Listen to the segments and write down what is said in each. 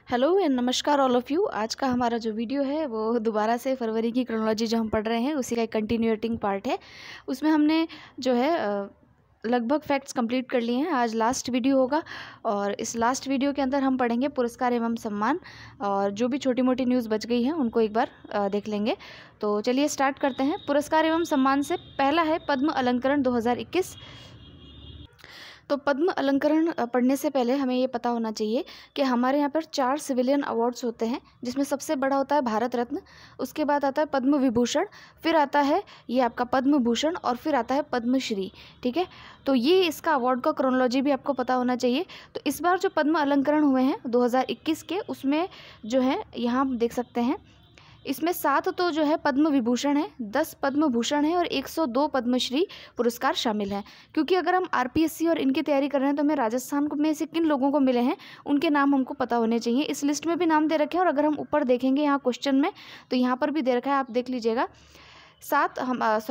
Hello and नमस्कार all of you. आज का हमारा जो वीडियो है वो दोबारा से फरवरी की क्रोनोलॉजी जो हम पढ़ रहे हैं उसी का एक कंटिन्यूएटिंग पार्ट है। उसमें हमने जो है लगभग फैक्ट्स कंप्लीट कर लिए हैं। आज लास्ट वीडियो होगा और इस लास्ट वीडियो के अंदर हम पढ़ेंगे पुरस्कार एवं सम्मान, और जो भी छोटी मोटी न्यूज़ बच गई हैं उनको एक बार देख लेंगे। तो चलिए स्टार्ट करते हैं। पुरस्कार एवं सम्मान से पहला है पद्म अलंकरण 2021। तो पद्म अलंकरण पढ़ने से पहले हमें ये पता होना चाहिए कि हमारे यहाँ पर 4 सिविलियन अवार्ड्स होते हैं, जिसमें सबसे बड़ा होता है भारत रत्न, उसके बाद आता है पद्म विभूषण, फिर आता है ये आपका पद्म भूषण और फिर आता है पद्मश्री। ठीक है, तो ये इसका अवार्ड का क्रोनोलॉजी भी आपको पता होना चाहिए। तो इस बार जो पद्म अलंकरण हुए हैं 2021 के, उसमें जो है यहाँ आप देख सकते हैं, इसमें 7 तो जो है पद्म विभूषण है, 10 पद्म भूषण है और 102 पद्मश्री पुरस्कार शामिल हैं। क्योंकि अगर हम आरपीएससी और इनकी तैयारी कर रहे हैं तो हमें राजस्थान में से किन लोगों को मिले हैं उनके नाम हमको पता होने चाहिए। इस लिस्ट में भी नाम दे रखे हैं, और अगर हम ऊपर देखेंगे यहाँ क्वेश्चन में तो यहाँ पर भी दे रखा है, आप देख लीजिएगा।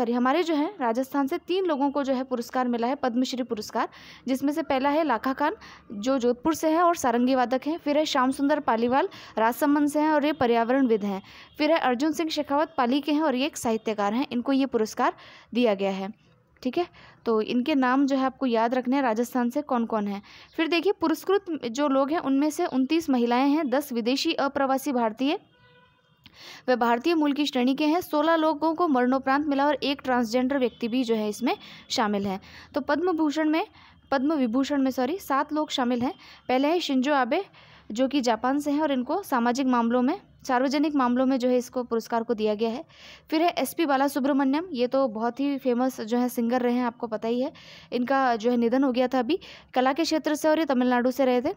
हमारे जो है राजस्थान से 3 लोगों को जो है पुरस्कार मिला है पद्मश्री पुरस्कार, जिसमें से पहला है लाखा खान जो जोधपुर से है और सारंगी वादक हैं। फिर है श्याम सुंदर पालीवाल राजसमंद से हैं और ये पर्यावरणविद हैं। फिर है अर्जुन सिंह शेखावत पाली के हैं और ये एक साहित्यकार हैं। इनको ये पुरस्कार दिया गया है। ठीक है, तो इनके नाम जो है आपको याद रखने हैं राजस्थान से कौन कौन है। फिर देखिए पुरस्कृत जो लोग हैं उनमें से 29 महिलाएं हैं, 10 विदेशी अप्रवासी भारतीय वे भारतीय मूल की श्रेणी के हैं, 16 लोगों को मरणोपरांत मिला और एक ट्रांसजेंडर व्यक्ति भी जो है इसमें शामिल हैं। तो पद्म विभूषण में 7 लोग शामिल हैं। पहले है शिंजो आबे जो कि जापान से हैं और इनको सार्वजनिक मामलों में जो है इसको पुरस्कार को दिया गया है। फिर है एसपी बालासुब्रमण्यम, ये तो बहुत ही फेमस जो है सिंगर रहे हैं, आपको पता ही है। इनका जो है निधन हो गया था अभी, कला के क्षेत्र से और ये तमिलनाडु से रहे थे।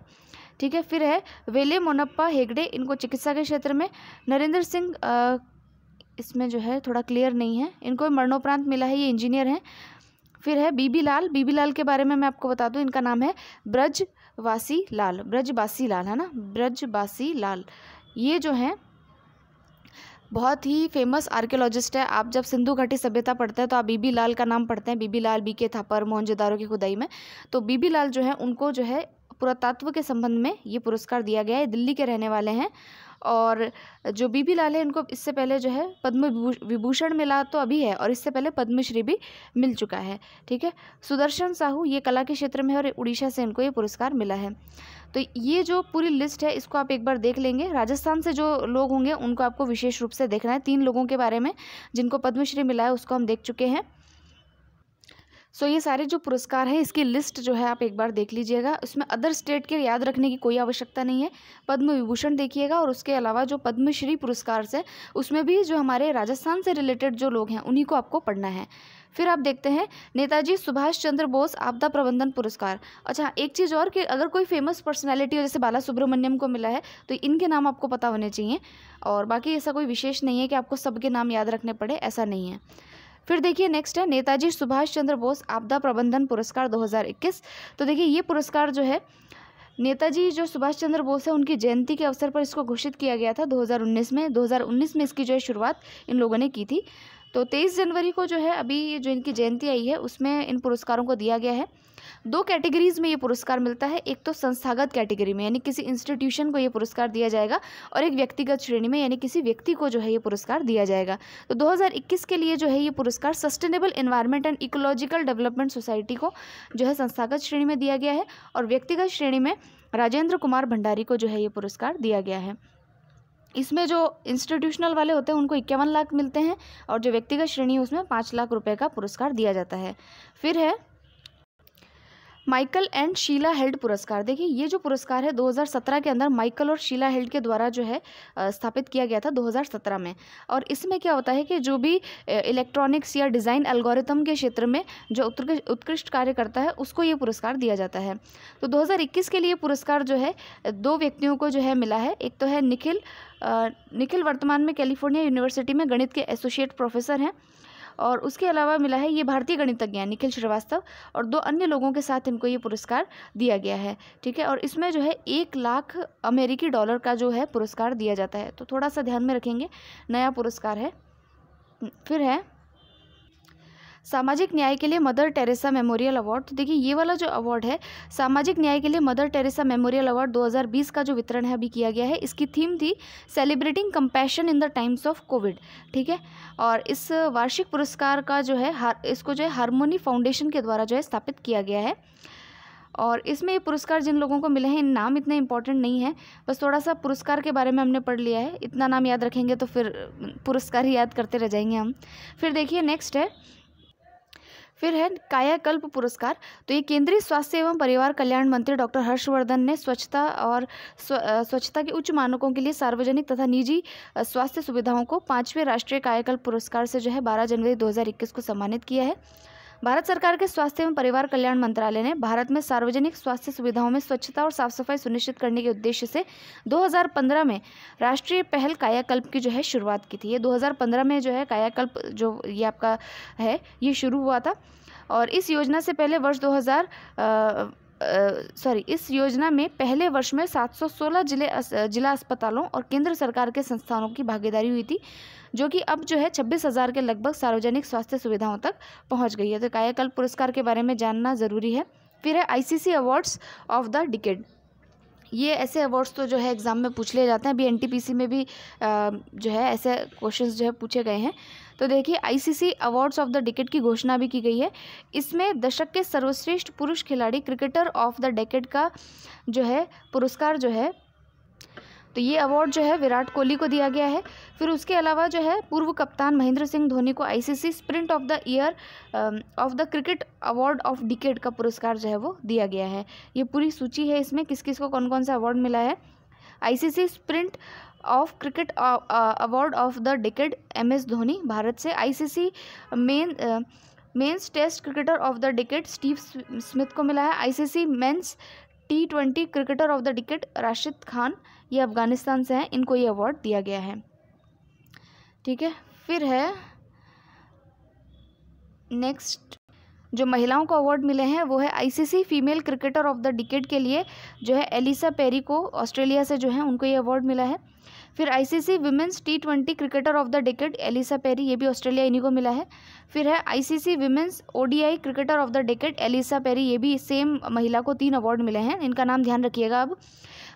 ठीक है, फिर है वेले मोनप्पा हेगड़े, इनको चिकित्सा के क्षेत्र में। नरेंद्र सिंह इसमें जो है थोड़ा क्लियर नहीं है, इनको मरणोपरांत मिला है, ये इंजीनियर हैं। फिर है बीबी लाल के बारे में मैं आपको बता दूं, इनका नाम है ब्रजबासी लाल है ना, ब्रजबासी लाल। ये जो हैं बहुत ही फेमस आर्कियोलॉजिस्ट है। आप जब सिंधु घाटी सभ्यता पढ़ते हैं तो आप बीबी लाल का नाम पढ़ते हैं, बीबी लाल, बीके थापर, मोहनजोदारो की खुदाई में। तो बीबी लाल जो है उनको जो है पुरातत्व के संबंध में ये पुरस्कार दिया गया है। दिल्ली के रहने वाले हैं, और जो बीबी लाल है इनको इससे पहले जो है पद्म विभूषण मिला तो अभी है, और इससे पहले पद्मश्री भी मिल चुका है। ठीक है, सुदर्शन साहू ये कला के क्षेत्र में है और उड़ीसा से इनको ये पुरस्कार मिला है। तो ये जो पूरी लिस्ट है इसको आप एक बार देख लेंगे। राजस्थान से जो लोग होंगे उनको आपको विशेष रूप से देखना है। 3 लोगों के बारे में जिनको पद्मश्री मिला है उसको हम देख चुके हैं। ये सारे जो पुरस्कार हैं इसकी लिस्ट जो है आप एक बार देख लीजिएगा। उसमें अदर स्टेट के याद रखने की कोई आवश्यकता नहीं है। पद्म विभूषण देखिएगा, और उसके अलावा जो पद्मश्री पुरस्कार से उसमें भी जो हमारे राजस्थान से रिलेटेड जो लोग हैं उन्हीं को आपको पढ़ना है। फिर आप देखते हैं नेताजी सुभाष चंद्र बोस आपदा प्रबंधन पुरस्कार। अच्छा, एक चीज़ और कि अगर कोई फेमस पर्सनैलिटी हो, जैसे बाला सुब्रमण्यम को मिला है, तो इनके नाम आपको पता होने चाहिए। और बाकी ऐसा कोई विशेष नहीं है कि आपको सबके नाम याद रखने पड़े, ऐसा नहीं है। फिर देखिए नेक्स्ट है नेताजी सुभाष चंद्र बोस आपदा प्रबंधन पुरस्कार 2021। तो देखिए ये पुरस्कार जो है नेताजी जो सुभाष चंद्र बोस है उनकी जयंती के अवसर पर इसको घोषित किया गया था 2019 में। 2019 में इसकी जो है शुरुआत इन लोगों ने की थी। तो 23 जनवरी को जो है अभी जो इनकी जयंती आई है उसमें इन पुरस्कारों को दिया गया है। 2 कैटेगरीज में ये पुरस्कार मिलता है, एक तो संस्थागत कैटेगरी में यानी किसी इंस्टीट्यूशन को ये पुरस्कार दिया जाएगा, और एक व्यक्तिगत श्रेणी में यानी किसी व्यक्ति को जो है ये पुरस्कार दिया जाएगा। तो 2021 के लिए जो है ये पुरस्कार sustainable environment and ecological development society को जो है संस्थागत श्रेणी में दिया गया है, और व्यक्तिगत श्रेणी में राजेंद्र कुमार भंडारी को जो है ये पुरस्कार दिया गया है। इसमें जो इंस्टीट्यूशनल वाले होते हैं उनको 51 लाख मिलते हैं, और जो व्यक्तिगत श्रेणी है उसमें 5 लाख रुपए का पुरस्कार दिया जाता है। फिर है माइकल एंड शीला हेल्ड पुरस्कार। देखिए ये जो पुरस्कार है 2017 के अंदर माइकल और शीला हेल्ड के द्वारा जो है स्थापित किया गया था 2017 में। और इसमें क्या होता है कि जो भी इलेक्ट्रॉनिक्स या डिज़ाइन एल्गोरिथम के क्षेत्र में जो उत्कृष्ट कार्य करता है उसको ये पुरस्कार दिया जाता है। तो 2021 के लिए पुरस्कार जो है 2 व्यक्तियों को जो है मिला है। एक तो है निखिल वर्तमान में कैलिफोर्निया यूनिवर्सिटी में गणित के एसोसिएट प्रोफेसर हैं, और उसके अलावा मिला है ये भारतीय गणितज्ञ हैं निखिल श्रीवास्तव, और 2 अन्य लोगों के साथ इनको ये पुरस्कार दिया गया है। ठीक है, और इसमें जो है 1 लाख अमेरिकी डॉलर का जो है पुरस्कार दिया जाता है, तो थोड़ा सा ध्यान में रखेंगे, नया पुरस्कार है। फिर है सामाजिक न्याय के लिए मदर टेरेसा मेमोरियल अवार्ड। तो देखिए ये वाला जो अवार्ड है सामाजिक न्याय के लिए मदर टेरेसा मेमोरियल अवार्ड 2020 का जो वितरण है अभी किया गया है। इसकी थीम थी celebrating compassion in the times of Covid. ठीक है, और इस वार्षिक पुरस्कार का जो है इसको जो है हार्मोनी फाउंडेशन के द्वारा जो है स्थापित किया गया है। और इसमें ये पुरस्कार जिन लोगों को मिले हैं, नाम इतने इंपॉर्टेंट नहीं है, बस थोड़ा सा पुरस्कार के बारे में हमने पढ़ लिया है। इतना नाम याद रखेंगे तो फिर पुरस्कार ही याद करते रह जाएंगे हम। फिर देखिए नेक्स्ट है कायाकल्प पुरस्कार। तो ये केंद्रीय स्वास्थ्य एवं परिवार कल्याण मंत्री डॉक्टर हर्षवर्धन ने स्वच्छता और स्वच्छता के उच्च मानकों के लिए सार्वजनिक तथा निजी स्वास्थ्य सुविधाओं को 5वें राष्ट्रीय कायाकल्प पुरस्कार से जो है 12 जनवरी 2021 को सम्मानित किया है। भारत सरकार के स्वास्थ्य एवं परिवार कल्याण मंत्रालय ने भारत में सार्वजनिक स्वास्थ्य सुविधाओं में स्वच्छता और साफ सफाई सुनिश्चित करने के उद्देश्य से 2015 में राष्ट्रीय पहल कायाकल्प की जो है शुरुआत की थी। ये 2015 में जो है कायाकल्प जो ये आपका है ये शुरू हुआ था। और इस योजना से पहले वर्ष इस योजना में पहले वर्ष में 716 जिला अस्पतालों और केंद्र सरकार के संस्थानों की भागीदारी हुई थी, जो कि अब जो है 26,000 के लगभग सार्वजनिक स्वास्थ्य सुविधाओं तक पहुंच गई है। तो कायाकल्प पुरस्कार के बारे में जानना ज़रूरी है। फिर है ICC awards of the decade. ये ऐसे अवार्ड्स तो जो है एग्ज़ाम में पूछ लिए जाते हैं। अभी एनटीपीसी में भी जो है ऐसे क्वेश्चंस जो है पूछे गए हैं। तो देखिए ICC awards of the decade की घोषणा भी की गई है। इसमें दशक के सर्वश्रेष्ठ पुरुष खिलाड़ी क्रिकेटर ऑफ द डिकेड का जो है पुरस्कार जो है, तो ये अवार्ड जो है विराट कोहली को दिया गया है। फिर उसके अलावा जो है पूर्व कप्तान महेंद्र सिंह धोनी को ICC spirit of the year of the cricket award of decade का पुरस्कार जो है वो दिया गया है। ये पूरी सूची है इसमें किस किस को कौन कौन सा अवार्ड मिला है। ICC spirit of cricket award of the decade MS Dhoni Bharat से। ICC men's test cricketer of the decade Steve Smith को मिला है। ICC men's T20 cricketer of the decade Rashid Khan, ये अफगानिस्तान से हैं, इनको ये अवार्ड दिया गया है। ठीक है, फिर है नेक्स्ट जो महिलाओं को अवार्ड मिले हैं वो है ICC female cricketer of the decade के लिए जो है एलिसा पेरी को ऑस्ट्रेलिया से जो है उनको ये अवार्ड मिला है। फिर ICC women's T20 cricketer of the decade Ellyse Perry, ये भी ऑस्ट्रेलिया इन्हीं को मिला है। फिर है ICC women's ODI cricketer of the decade Ellyse Perry, ये भी सेम महिला को 3 अवार्ड मिले हैं। इनका नाम ध्यान रखिएगा। अब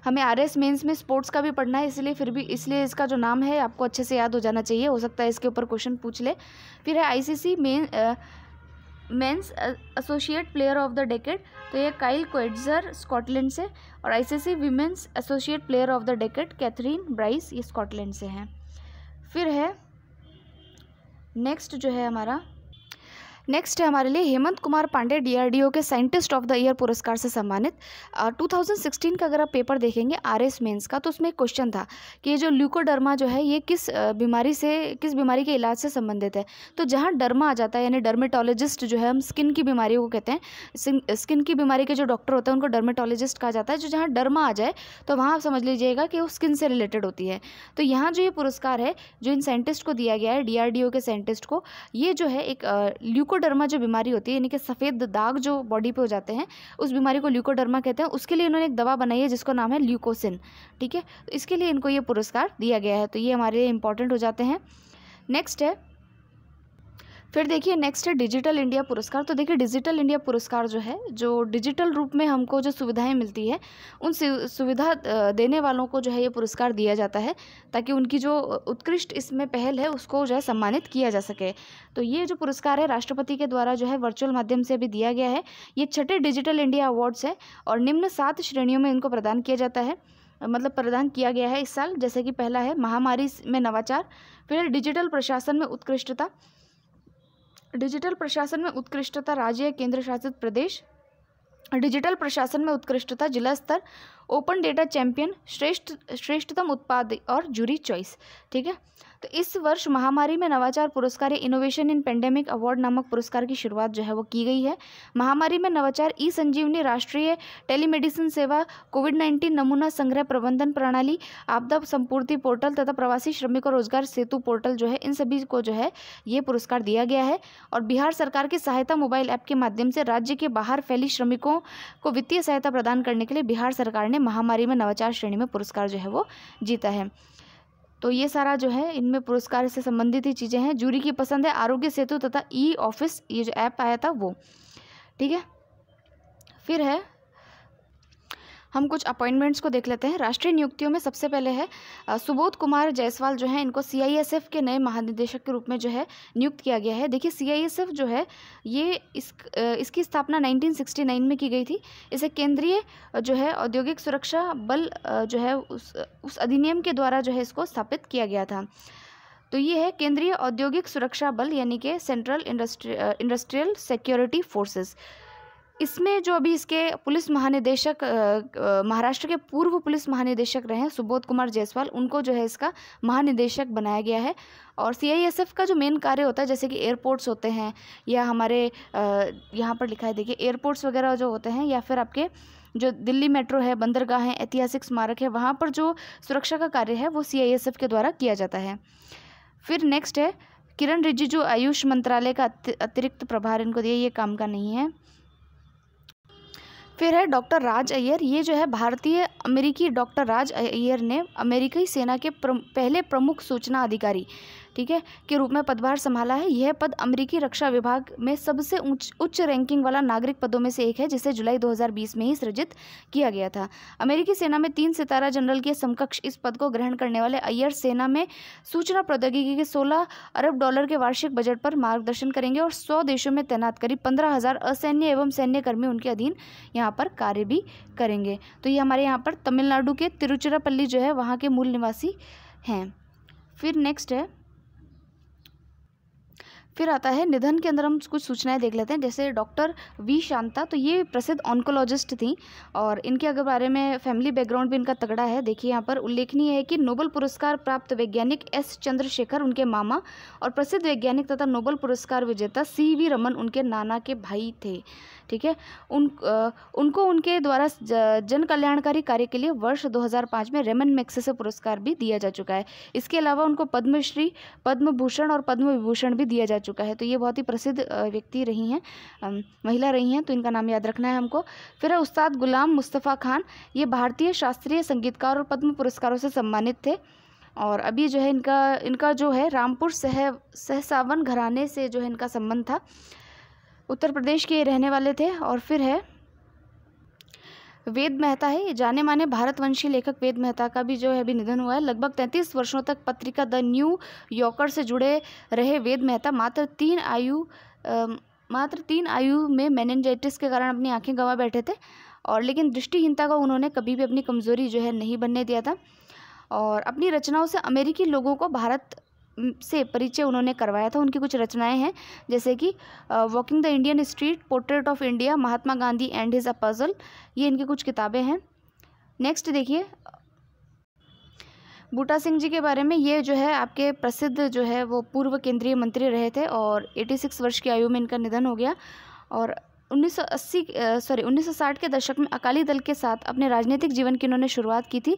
हमें RS मेंस में स्पोर्ट्स का भी पढ़ना है, इसलिए इसका जो नाम है आपको अच्छे से याद हो जाना चाहिए। हो सकता है इसके ऊपर क्वेश्चन पूछ ले। फिर है ICC men's associate player of the decade, तो ये काइल कोएट्जर स्कॉटलैंड से। और ICC women's associate player of the decade Kathryn Bryce, ये स्कॉटलैंड से हैं। फिर है नेक्स्ट है हमारे लिए हेमंत कुमार पांडे DRDO के साइंटिस्ट ऑफ द ईयर पुरस्कार से सम्मानित। 2016 का अगर आप पेपर देखेंगे RS मेंस का, तो उसमें एक क्वेश्चन था कि ये जो ल्यूकोडर्मा जो है ये किस बीमारी के इलाज से संबंधित है। तो जहाँ डर्मा आ जाता है यानी डर्मेटोलॉजिस्ट जो है, हम स्किन की बीमारियों को कहते हैं, स्किन की बीमारी के जो डॉक्टर होते हैं उनको डर्मेटोलॉजिस्ट कहा जाता है। जो जहाँ डर्मा आ जाए तो वहाँ आप समझ लीजिएगा कि वो स्किन से रिलेटेड होती है। तो यहाँ जो ये पुरस्कार है जो इन साइंटिस्ट को दिया गया है, DRDO के साइंटिस्ट को, ये जो है एक ल्यूकोडर्मा जो बीमारी होती है यानी कि सफ़ेद दाग जो बॉडी पे हो जाते हैं, उस बीमारी को ल्यूकोडर्मा कहते हैं। उसके लिए इन्होंने एक दवा बनाई है जिसका नाम है ल्यूकोसिन। ठीक है, तो इसके लिए इनको ये पुरस्कार दिया गया है। तो ये हमारे लिए इंपॉर्टेंट हो जाते हैं। फिर देखिए नेक्स्ट है डिजिटल इंडिया पुरस्कार। तो देखिए डिजिटल इंडिया पुरस्कार जो है, जो डिजिटल रूप में हमको जो सुविधाएं मिलती है उन सुविधा देने वालों को जो है ये पुरस्कार दिया जाता है, ताकि उनकी जो उत्कृष्ट इसमें पहल है उसको जो है सम्मानित किया जा सके। तो ये जो पुरस्कार है राष्ट्रपति के द्वारा जो है वर्चुअल माध्यम से अभी दिया गया है। ये 6ठे डिजिटल इंडिया अवार्ड्स है और निम्न 7 श्रेणियों में इनको प्रदान किया जाता है, मतलब प्रदान किया गया है इस साल। जैसे कि पहला है महामारी में नवाचार, फिर डिजिटल प्रशासन में उत्कृष्टता राज्य केंद्र शासित प्रदेश, डिजिटल प्रशासन में उत्कृष्टता जिला स्तर, ओपन डेटा चैंपियन, श्रेष्ठतम उत्पाद और जूरी चॉइस। ठीक है, तो इस वर्ष महामारी में नवाचार पुरस्कार इनोवेशन इन पेंडेमिक अवार्ड नामक पुरस्कार की शुरुआत जो है वो की गई है। महामारी में नवाचार संजीवनी राष्ट्रीय टेलीमेडिसिन सेवा, कोविड-19 नमूना संग्रह प्रबंधन प्रणाली, आपदा संपूर्ति पोर्टल तथा प्रवासी श्रमिकों रोजगार सेतु पोर्टल जो है, इन सभी को जो है ये पुरस्कार दिया गया है। और बिहार सरकार की सहायता मोबाइल ऐप के माध्यम से राज्य के बाहर फैली श्रमिकों को वित्तीय सहायता प्रदान करने के लिए बिहार सरकार ने महामारी में नवाचार श्रेणी में पुरस्कार जो है वो जीता है। तो ये सारा जो है इनमें पुरस्कार से संबंधित ही चीज़ें हैं। जूरी की पसंद है आरोग्य सेतु तथा ई ऑफिस, ये जो ऐप आया था वो, ठीक है। फिर है, हम कुछ अपॉइंटमेंट्स को देख लेते हैं। राष्ट्रीय नियुक्तियों में सबसे पहले है सुबोध कुमार जायसवाल जो है, इनको CISF के नए महानिदेशक के रूप में जो है नियुक्त किया गया है। देखिए CISF जो है ये इसकी स्थापना 1969 में की गई थी। इसे केंद्रीय जो है औद्योगिक सुरक्षा बल जो है उस अधिनियम के द्वारा जो है इसको स्थापित किया गया था। तो ये है केंद्रीय औद्योगिक सुरक्षा बल, यानी कि सेंट्रल इंडस्ट्रियल सिक्योरिटी फोर्सेस। इसमें जो अभी इसके पुलिस महानिदेशक महाराष्ट्र के पूर्व पुलिस महानिदेशक रहे हैं सुबोध कुमार जायसवाल, उनको जो है इसका महानिदेशक बनाया गया है। और CISF का जो मेन कार्य होता है, जैसे कि एयरपोर्ट्स होते हैं या हमारे यहाँ पर लिखा है देखिए एयरपोर्ट्स वगैरह जो होते हैं, या फिर आपके जो दिल्ली मेट्रो है, बंदरगाह हैं, ऐतिहासिक स्मारक है, वहाँ पर जो सुरक्षा का कार्य है वो CISF के द्वारा किया जाता है। फिर नेक्स्ट है किरण रिजिजू, आयुष मंत्रालय का अतिरिक्त प्रभार इनको दिया, ये काम का नहीं है। फिर है डॉक्टर राज अय्यर, ये जो है भारतीय अमेरिकी डॉक्टर राज अय्यर ने अमेरिकी सेना के पहले प्रमुख सूचना अधिकारी, ठीक है, के रूप में पदभार संभाला है। यह पद अमेरिकी रक्षा विभाग में सबसे उच्च रैंकिंग वाला नागरिक पदों में से एक है, जिसे जुलाई 2020 में ही सृजित किया गया था। अमेरिकी सेना में 3 सितारा जनरल के समकक्ष इस पद को ग्रहण करने वाले अय्यर सेना में सूचना प्रौद्योगिकी के 16 अरब डॉलर के वार्षिक बजट पर मार्गदर्शन करेंगे और 100 देशों में तैनात करीब 15,000 असैन्य एवं सैन्य कर्मी उनके अधीन यहाँ पर कार्य भी करेंगे। तो ये हमारे यहाँ पर तमिलनाडु के तिरुचिरापल्ली जो है वहाँ के मूल निवासी हैं। फिर नेक्स्ट है, फिर आता है निधन के अंदर हम कुछ सूचनाएं देख लेते हैं। जैसे डॉक्टर वी शांता, तो ये प्रसिद्ध ऑन्कोलॉजिस्ट थी और इनके अगर बारे में फैमिली बैकग्राउंड भी इनका तगड़ा है। देखिए यहाँ पर उल्लेखनीय है कि नोबेल पुरस्कार प्राप्त वैज्ञानिक S चंद्रशेखर उनके मामा और प्रसिद्ध वैज्ञानिक तथा नोबेल पुरस्कार विजेता CV रमन उनके नाना के भाई थे, ठीक है। उनको उनके द्वारा जन कल्याणकारी कार्य के लिए वर्ष 2005 में रेमन मैग्सेसे पुरस्कार भी दिया जा चुका है। इसके अलावा उनको पद्मश्री, पद्म भूषण और पद्म विभूषण भी दिया जा चुका है। तो ये बहुत ही प्रसिद्ध व्यक्ति रही हैं, महिला रही हैं, तो इनका नाम याद रखना है हमको। फिर है उस्ताद गुलाम मुस्तफ़ा खान, ये भारतीय शास्त्रीय संगीतकार और पद्म पुरस्कारों से सम्मानित थे। और अभी जो है इनका जो है रामपुर सहसावन घराने से जो है इनका संबंध था, उत्तर प्रदेश के रहने वाले थे। और फिर है वेद मेहता है, जाने माने भारतवंशी लेखक वेद मेहता का भी जो है अभी निधन हुआ है। लगभग 33 वर्षों तक पत्रिका द न्यू यॉर्कर से जुड़े रहे वेद मेहता मात्र 3 आयु में मेनिंजाइटिस के कारण अपनी आंखें गंवा बैठे थे, और लेकिन दृष्टिहीनता को उन्होंने कभी भी अपनी कमज़ोरी जो है नहीं बनने दिया था। और अपनी रचनाओं से अमेरिकी लोगों को भारत से परिचय उन्होंने करवाया था। उनकी कुछ रचनाएं हैं, जैसे कि walking the Indian street, portrait of India, Mahatma Gandhi and his a puzzle, ये इनकी कुछ किताबें हैं। नेक्स्ट देखिए बूटा सिंह जी के बारे में। ये जो है आपके प्रसिद्ध जो है वो पूर्व केंद्रीय मंत्री रहे थे और 86 वर्ष की आयु में इनका निधन हो गया। और 1960 के दशक में अकाली दल के साथ अपने राजनीतिक जीवन की इन्होंने शुरुआत की थी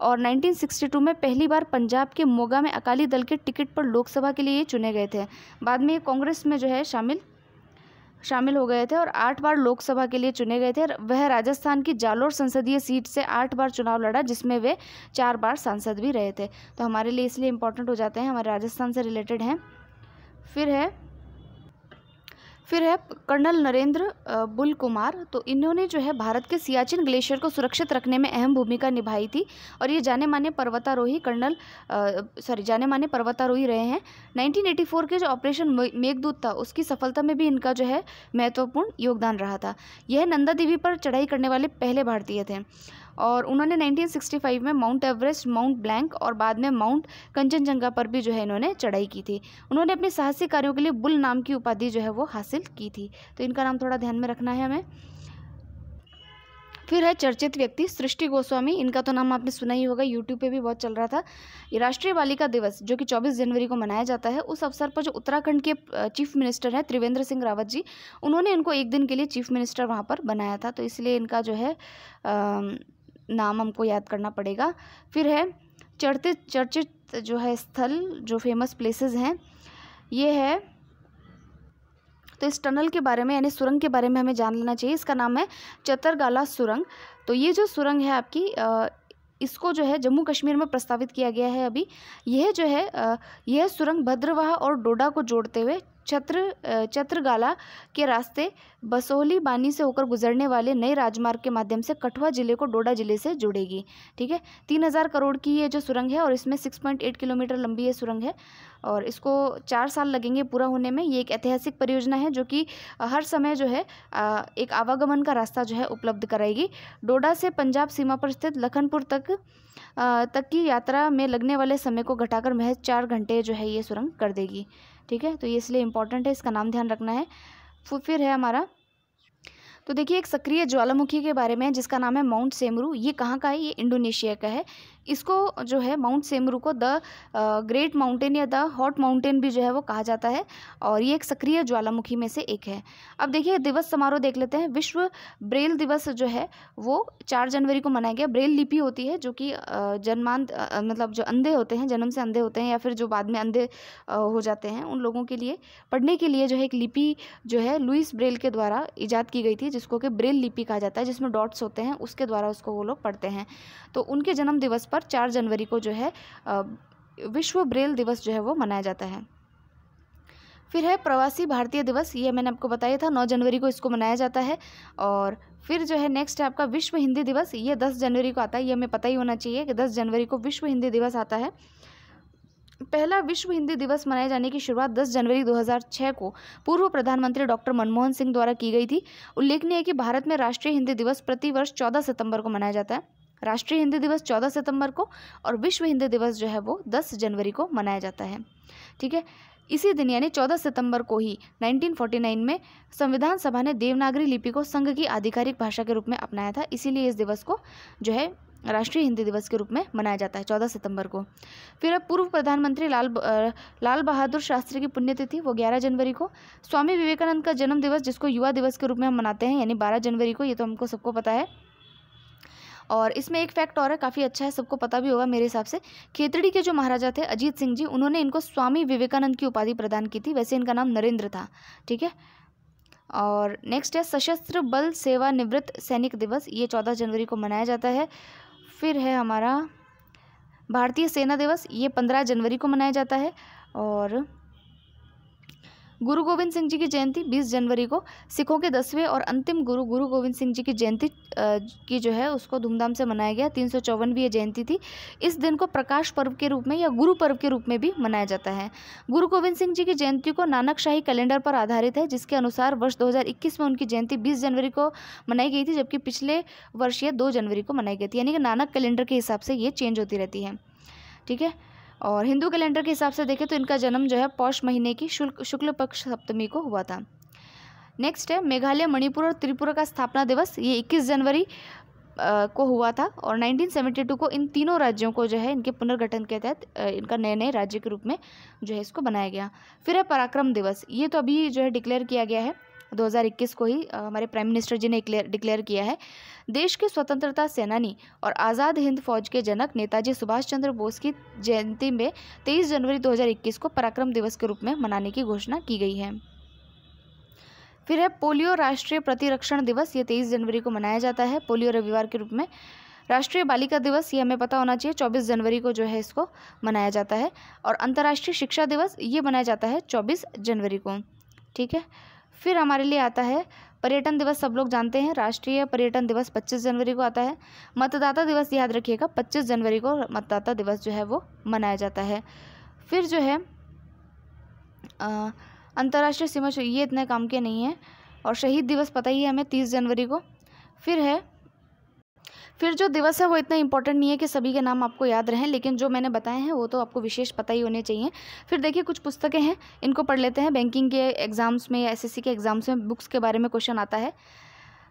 और 1962 में पहली बार पंजाब के मोगा में अकाली दल के टिकट पर लोकसभा के लिए चुने गए थे। बाद में ये कांग्रेस में जो है शामिल हो गए थे और 8 बार लोकसभा के लिए चुने गए थे। वह राजस्थान की जालोर संसदीय सीट से 8 बार चुनाव लड़ा, जिसमें वे 4 बार सांसद भी रहे थे। तो हमारे लिए इसलिए इम्पोर्टेंट हो जाते हैं, हमारे राजस्थान से रिलेटेड हैं। फिर है कर्नल नरेंद्र बुल कुमार, तो इन्होंने जो है भारत के सियाचिन ग्लेशियर को सुरक्षित रखने में अहम भूमिका निभाई थी और ये जाने माने पर्वतारोही रहे हैं। 1984 के जो ऑपरेशन मेघदूत था उसकी सफलता में भी इनका जो है महत्वपूर्ण योगदान रहा था। यह नंदा देवी पर चढ़ाई करने वाले पहले भारतीय थे और उन्होंने 1965 में माउंट एवरेस्ट, माउंट ब्लैंक और बाद में माउंट कंचनजंगा पर भी जो है इन्होंने चढ़ाई की थी। उन्होंने अपने साहसिक कार्यों के लिए बुल नाम की उपाधि जो है वो हासिल की थी। तो इनका नाम थोड़ा ध्यान में रखना है हमें। फिर है चर्चित व्यक्ति सृष्टि गोस्वामी, इनका तो नाम आपने सुना ही होगा, यूट्यूब पे भी बहुत चल रहा था। ये राष्ट्रीय बालिका दिवस जो कि 24 जनवरी को मनाया जाता है, उस अवसर पर जो उत्तराखंड के चीफ मिनिस्टर हैं त्रिवेंद्र सिंह रावत जी, उन्होंने इनको एक दिन के लिए चीफ मिनिस्टर वहाँ पर बनाया था। तो इसलिए इनका जो है नाम हमको याद करना पड़ेगा। फिर है चर्चित जो है स्थल, जो फेमस प्लेसेस हैं, ये है तो इस टनल के बारे में यानी सुरंग के बारे में हमें जान लेना चाहिए। इसका नाम है चतरगाला सुरंग। तो ये जो सुरंग है आपकी इसको जो है जम्मू कश्मीर में प्रस्तावित किया गया है अभी। यह जो है यह सुरंग भद्रवाह और डोडा को जोड़ते हुए छत्रगाला के रास्ते बसोहली बानी से होकर गुजरने वाले नए राजमार्ग के माध्यम से कठुआ जिले को डोडा जिले से जोड़ेगी। ठीक है, 3000 करोड़ की ये जो सुरंग है और इसमें 6.8 किलोमीटर लंबी ये सुरंग है और इसको 4 साल लगेंगे पूरा होने में। ये एक ऐतिहासिक परियोजना है जो कि हर समय जो है एक आवागमन का रास्ता जो है उपलब्ध कराएगी। डोडा से पंजाब सीमा पर स्थित लखनपुर तक की यात्रा में लगने वाले समय को घटाकर महज 4 घंटे जो है ये सुरंग कर देगी। ठीक है, तो ये इसलिए इम्पॉर्टेंट है, इसका नाम ध्यान रखना है। फिर है हमारा, तो देखिए एक सक्रिय ज्वालामुखी के बारे में जिसका नाम है माउंट सेमरू। ये कहाँ का है? ये इंडोनेशिया का है। इसको जो है माउंट सेमरू को द ग्रेट माउंटेन या द हॉट माउंटेन भी जो है वो कहा जाता है और ये एक सक्रिय ज्वालामुखी में से एक है। अब देखिए दिवस समारोह देख लेते हैं। विश्व ब्रेल दिवस जो है वो 4 जनवरी को मनाया गया। ब्रेल लिपि होती है जो कि जन्मांत मतलब जो अंधे होते हैं, जन्म से अंधे होते हैं या फिर जो बाद में अंधे हो जाते हैं, उन लोगों के लिए पढ़ने के लिए जो है एक लिपि जो है लुइस ब्रेल के द्वारा ईजाद की गई थी, जिसको कि ब्रेल लिपि कहा जाता है, जिसमें डॉट्स होते हैं, उसके द्वारा उसको वो लोग पढ़ते हैं। तो उनके जन्म दिवस पर 4 जनवरी को जो है विश्व ब्रेल दिवस जो है वो मनाया जाता है। फिर है प्रवासी भारतीय दिवस। ये मैंने आपको बताया था 9 जनवरी को इसको मनाया जाता है। और फिर जो है नेक्स्ट है आपका विश्व हिंदी दिवस। ये 10 जनवरी को आता है। ये हमें पता ही होना चाहिए कि 10 जनवरी को विश्व हिंदी दिवस आता है। पहला विश्व हिंदी दिवस मनाए जाने की शुरुआत 10 जनवरी 2006 को पूर्व प्रधानमंत्री डॉक्टर मनमोहन सिंह द्वारा की गई थी। उल्लेखनीय है कि भारत में राष्ट्रीय हिंदी दिवस प्रतिवर्ष 14 सितंबर को मनाया जाता है। राष्ट्रीय हिंदी दिवस 14 सितंबर को और विश्व हिंदी दिवस जो है वो 10 जनवरी को मनाया जाता है। ठीक है, इसी दिन यानी 14 सितंबर को ही 1949 में संविधान सभा ने देवनागरी लिपि को संघ की आधिकारिक भाषा के रूप में अपनाया था। इसीलिए इस दिवस को जो है राष्ट्रीय हिंदी दिवस के रूप में मनाया जाता है 14 सितंबर को। फिर अब पूर्व प्रधानमंत्री लाल बहादुर शास्त्री की पुण्यतिथि वो 11 जनवरी को। स्वामी विवेकानंद का जन्म दिवस जिसको युवा दिवस के रूप में हम मनाते हैं यानी 12 जनवरी को, ये तो हमको सबको पता है। और इसमें एक फैक्ट और है, काफ़ी अच्छा है, सबको पता भी होगा मेरे हिसाब से। खेतड़ी के जो महाराजा थे अजीत सिंह जी, उन्होंने इनको स्वामी विवेकानंद की उपाधि प्रदान की थी। वैसे इनका नाम नरेंद्र था। ठीक है, और नेक्स्ट है सशस्त्र बल सेवानिवृत्त सैनिक दिवस। ये 14 जनवरी को मनाया जाता है। फिर है हमारा भारतीय सेना दिवस। ये 15 जनवरी को मनाया जाता है। और गुरु गोविंद सिंह जी की जयंती 20 जनवरी को। सिखों के 10वें और अंतिम गुरु गोविंद सिंह जी की जयंती की जो है उसको धूमधाम से मनाया गया। 354वीं ये जयंती थी। इस दिन को प्रकाश पर्व के रूप में या गुरु पर्व के रूप में भी मनाया जाता है। गुरु गोविंद सिंह जी की जयंती को नानक शाही कैलेंडर पर आधारित है, जिसके अनुसार वर्ष 2021 में उनकी जयंती 20 जनवरी को मनाई गई थी, जबकि पिछले वर्ष ये 2 जनवरी को मनाई गई थी। यानी कि नानक कैलेंडर के हिसाब से ये चेंज होती रहती है। ठीक है, और हिंदू कैलेंडर के हिसाब से देखें तो इनका जन्म जो है पौष महीने की शुक्ल पक्ष सप्तमी को हुआ था। नेक्स्ट है मेघालय, मणिपुर और त्रिपुरा का स्थापना दिवस। ये 21 जनवरी को हुआ था और 1972 को इन तीनों राज्यों को जो है इनके पुनर्गठन के तहत इनका नए नए राज्य के रूप में जो है इसको बनाया गया। फिर है पराक्रम दिवस। ये तो अभी जो है डिक्लेयर किया गया है 2021 को ही, हमारे प्राइम मिनिस्टर जी ने डिक्लेयर किया है। देश के स्वतंत्रता सेनानी और आज़ाद हिंद फौज के जनक नेताजी सुभाष चंद्र बोस की जयंती में 23 जनवरी 2021 को पराक्रम दिवस के रूप में मनाने की घोषणा की गई है। फिर है पोलियो राष्ट्रीय प्रतिरक्षण दिवस। ये 23 जनवरी को मनाया जाता है पोलियो रविवार के रूप में। राष्ट्रीय बालिका दिवस, ये हमें पता होना चाहिए, 24 जनवरी को जो है इसको मनाया जाता है। और अंतर्राष्ट्रीय शिक्षा दिवस ये मनाया जाता है 24 जनवरी को। ठीक है, फिर हमारे लिए आता है पर्यटन दिवस। सब लोग जानते हैं, राष्ट्रीय पर्यटन दिवस 25 जनवरी को आता है। मतदाता दिवस याद रखिएगा, 25 जनवरी को मतदाता दिवस जो है वो मनाया जाता है। फिर जो है अंतर्राष्ट्रीय सीमा, ये इतने काम के नहीं है। और शहीद दिवस पता ही है हमें 30 जनवरी को। फिर जो दिवस है वो इतना इंपॉर्टेंट नहीं है कि सभी के नाम आपको याद रहें, लेकिन जो मैंने बताए हैं वो तो आपको विशेष पता ही होने चाहिए। फिर देखिए कुछ पुस्तकें हैं, इनको पढ़ लेते हैं। बैंकिंग के एग्जाम्स में या एसएससी के एग्जाम्स में बुक्स के बारे में क्वेश्चन आता है।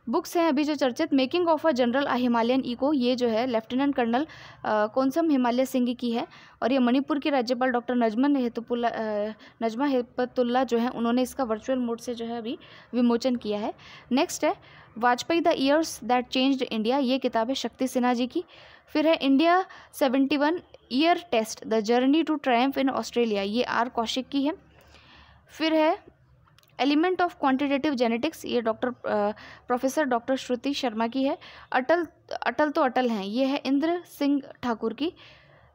बुक्स हैं अभी जो चर्चित, making of a general a Himalayan echo, ये जो है लेफ्टिनेंट कर्नल कोनसम हिमालय सिंह की है और ये मणिपुर की राज्यपाल डॉक्टर नजमा हेपतुल्ला जो है उन्होंने इसका वर्चुअल मोड से जो है अभी विमोचन किया है। नेक्स्ट है Vajpayee the years that changed India, ये किताब है शक्ति सिन्हा जी की। फिर है India 71 year test the journey to triumph in Australia, ये आर कौशिक की है। फिर है एलिमेंट ऑफ क्वांटिटेटिव जेनेटिक्स, ये प्रोफेसर डॉक्टर श्रुति शर्मा की है। अटल तो अटल हैं, ये है इंद्र सिंह ठाकुर की।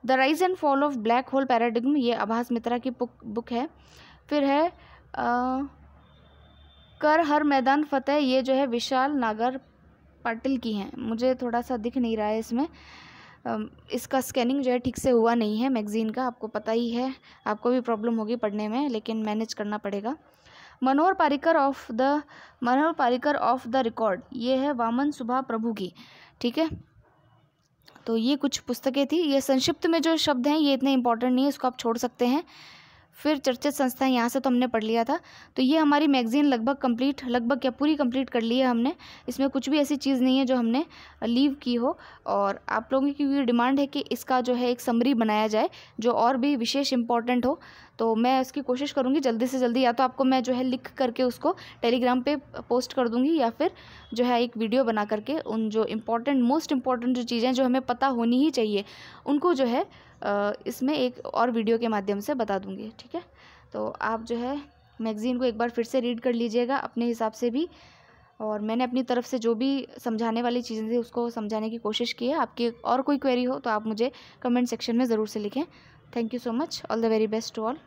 The rise and fall of black hole paradigm, ये आभास मित्रा की बुक है। फिर है कर हर मैदान फतेह, ये जो है विशाल नागर पाटिल की हैं। मुझे थोड़ा सा दिख नहीं रहा है इसमें, इसका स्कैनिंग जो है ठीक से हुआ नहीं है मैगज़ीन का, आपको पता ही है, आपको भी प्रॉब्लम होगी पढ़ने में, लेकिन मैनेज करना पड़ेगा। मनोहर पारिकर ऑफ द रिकॉर्ड, ये है वामन सुभा प्रभु की, ठीक है। तो ये कुछ पुस्तकें थी, ये संक्षिप्त में जो शब्द हैं ये इतने इंपॉर्टेंट नहीं है, इसको आप छोड़ सकते हैं। फिर चर्चित संस्थाएं, यहाँ से तो हमने पढ़ लिया था। तो ये हमारी मैगज़ीन लगभग क्या पूरी कंप्लीट कर ली है हमने। इसमें कुछ भी ऐसी चीज़ नहीं है जो हमने लीव की हो, और आप लोगों की भी डिमांड है कि इसका जो है एक समरी बनाया जाए जो और भी विशेष इंपॉर्टेंट हो। तो मैं उसकी कोशिश करूँगी जल्दी से जल्दी, या तो आपको मैं जो है लिख करके उसको टेलीग्राम पे पोस्ट कर दूँगी, या फिर जो है एक वीडियो बना करके उन जो मोस्ट इम्पॉर्टेंट जो चीज़ें जो हमें पता होनी ही चाहिए उनको जो है इसमें एक और वीडियो के माध्यम से बता दूंगी, ठीक है। तो आप जो है मैगज़ीन को एक बार फिर से रीड कर लीजिएगा अपने हिसाब से भी, और मैंने अपनी तरफ से जो भी समझाने वाली चीज़ें थी उसको समझाने की कोशिश की है। आपकी और कोई क्वेरी हो तो आप मुझे कमेंट सेक्शन में ज़रूर से लिखें। Thank you so much, all the very best to all.